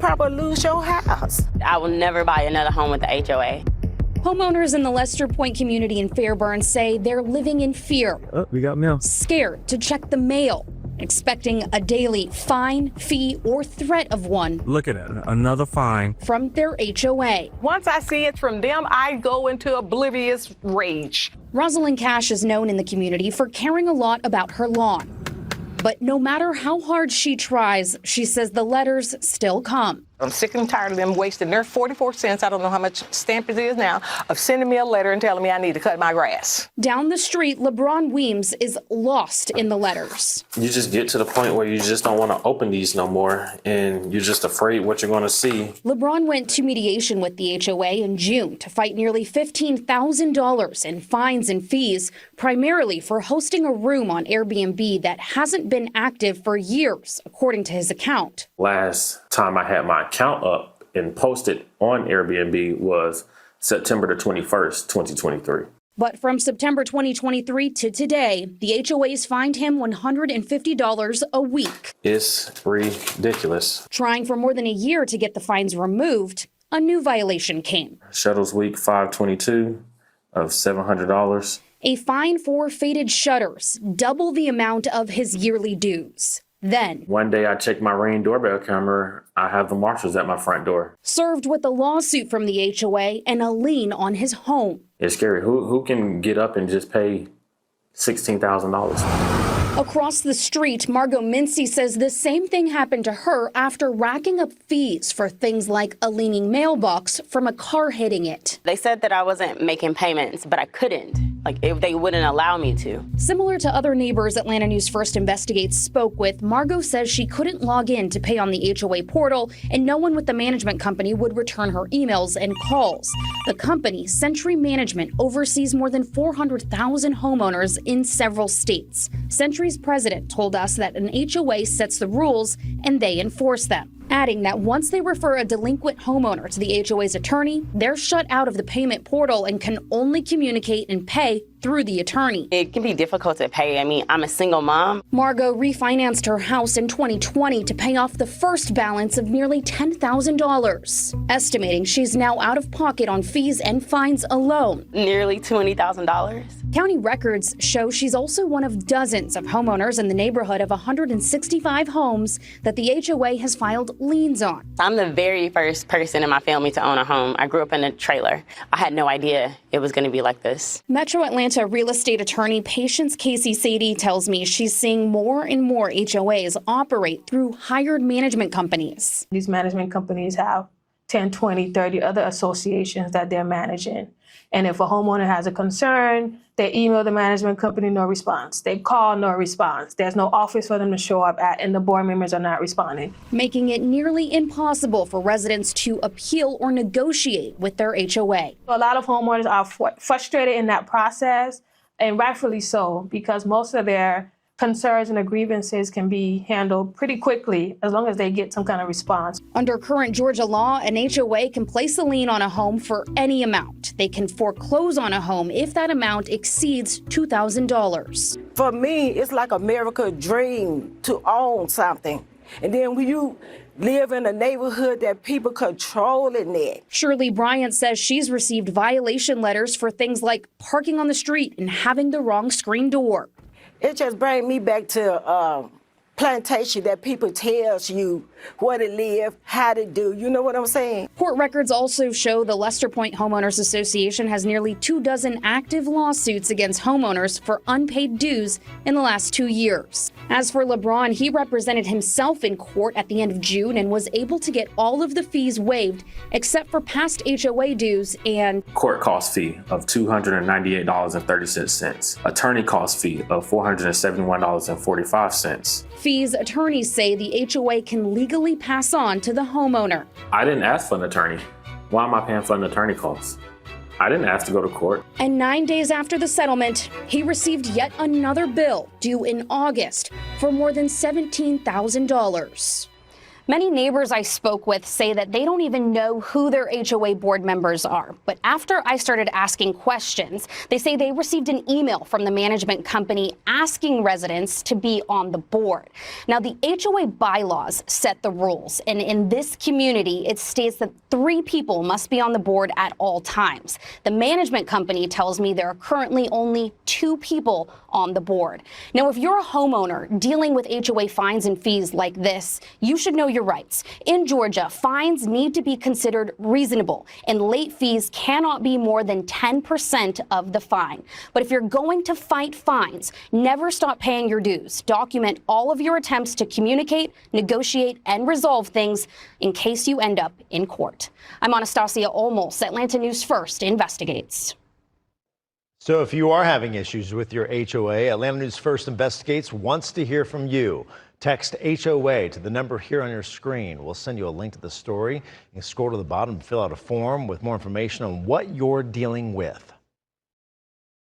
probably lose your house. I will never buy another home with the HOA. Homeowners in the Lester Point community in Fairburn say they're living in fear. Oh, we got mail. Scared to check the mail, expecting a daily fine, fee, or threat of one. Look at it, another fine. From their HOA. Once I see it from them, I go into oblivious rage. Rosalind Cash is known in the community for caring a lot about her lawn. But no matter how hard she tries, she says the letters still come. I'm sick and tired of them wasting their 44 cents, I don't know how much stamp it is now, of sending me a letter and telling me I need to cut my grass. Down the street, LeBron Weems is lost in the letters. You just get to the point where you just don't want to open these no more, and you're just afraid what you're going to see. LeBron went to mediation with the HOA in June to fight nearly $15,000 in fines and fees, primarily for hosting a room on Airbnb that hasn't been active for years, according to his account. Last time I had my account up and posted on Airbnb was September the 21st, 2023. But from September 2023 to today, the HOA's fined him $150 a week. It's ridiculous. Trying for more than a year to get the fines removed, a new violation came. Shuttles week 522 of $700. A fine for faded shutters, double the amount of his yearly dues. Then, one day I checked my Ring doorbell camera. I have the marshals at my front door. Served with a lawsuit from the HOA and a lien on his home. It's scary. Who can get up and just pay $16,000? Across the street, Margot Mincy says the same thing happened to her after racking up fees for things like a leaning mailbox from a car hitting it. They said that I wasn't making payments, but I couldn't. They wouldn't allow me to. Similar to other neighbors Atlanta News First Investigates spoke with, Margot says she couldn't log in to pay on the HOA portal, and no one with the management company would return her emails and calls. The company, Century Management, oversees more than 400,000 homeowners in several states. Century's president told us that an HOA sets the rules and they enforce them, adding that once they refer a delinquent homeowner to the HOA's attorney, they're shut out of the payment portal and can only communicate and pay through the attorney. It can be difficult to pay. I mean, I'm a single mom. Margot refinanced her house in 2020 to pay off the first balance of nearly $10,000, estimating she's now out of pocket on fees and fines alone. Nearly $20,000. County records show she's also one of dozens of homeowners in the neighborhood of 165 homes that the HOA has filed liens on. I'm the very first person in my family to own a home. I grew up in a trailer. I had no idea it was going to be like this. Metro Atlanta real estate attorney Patience Casey Sadie tells me she's seeing more and more HOAs operate through hired management companies. These management companies have 10, 20, 30 other associations that they're managing. And if a homeowner has a concern, they email the management company, no response. They call, no response. There's no office for them to show up at, and the board members are not responding. Making it nearly impossible for residents to appeal or negotiate with their HOA. A lot of homeowners are frustrated in that process, and rightfully so, because most of their concerns and grievances can be handled pretty quickly as long as they get some kind of response. Under current Georgia law, an HOA can place a lien on a home for any amount. They can foreclose on a home if that amount exceeds $2,000. For me, it's like a miracle dream to own something. And then when you live in a neighborhood that people controlling it. Shirley Bryant says she's received violation letters for things like parking on the street and having the wrong screen door. It just brings me back to plantation that people tells you where to live, how to do. You know what I'm saying? Court records also show the Lester Point Homeowners Association has nearly 24 active lawsuits against homeowners for unpaid dues in the last 2 years. As for LeBron, he represented himself in court at the end of June and was able to get all of the fees waived except for past HOA dues and Court cost fee of $298.36. Attorney cost fee of $471.45. fees attorneys say the HOA can legally pass on to the homeowner. I didn't ask for an attorney. Why am I paying for an attorney cost? I didn't ask to go to court. And 9 days after the settlement, he received yet another bill due in August for more than $17,000. Many neighbors I spoke with say that they don't even know who their HOA board members are. But after I started asking questions, they say they received an email from the management company asking residents to be on the board. Now, the HOA bylaws set the rules, and in this community, it states that 3 people must be on the board at all times. The management company tells me there are currently only 2 people on the board. Now, if you're a homeowner dealing with HOA fines and fees like this, you should know your rights. In Georgia, fines need to be considered reasonable, and late fees cannot be more than 10% of the fine. But if you're going to fight fines, never stop paying your dues. Document all of your attempts to communicate, negotiate, and resolve things in case you end up in court. I'm Anastasia Olmos. Atlanta News First investigates. So if you are having issues with your HOA, Atlanta News First Investigates wants to hear from you. Text HOA to the number here on your screen. We'll send you a link to the story. You can scroll to the bottom and fill out a form with more information on what you're dealing with.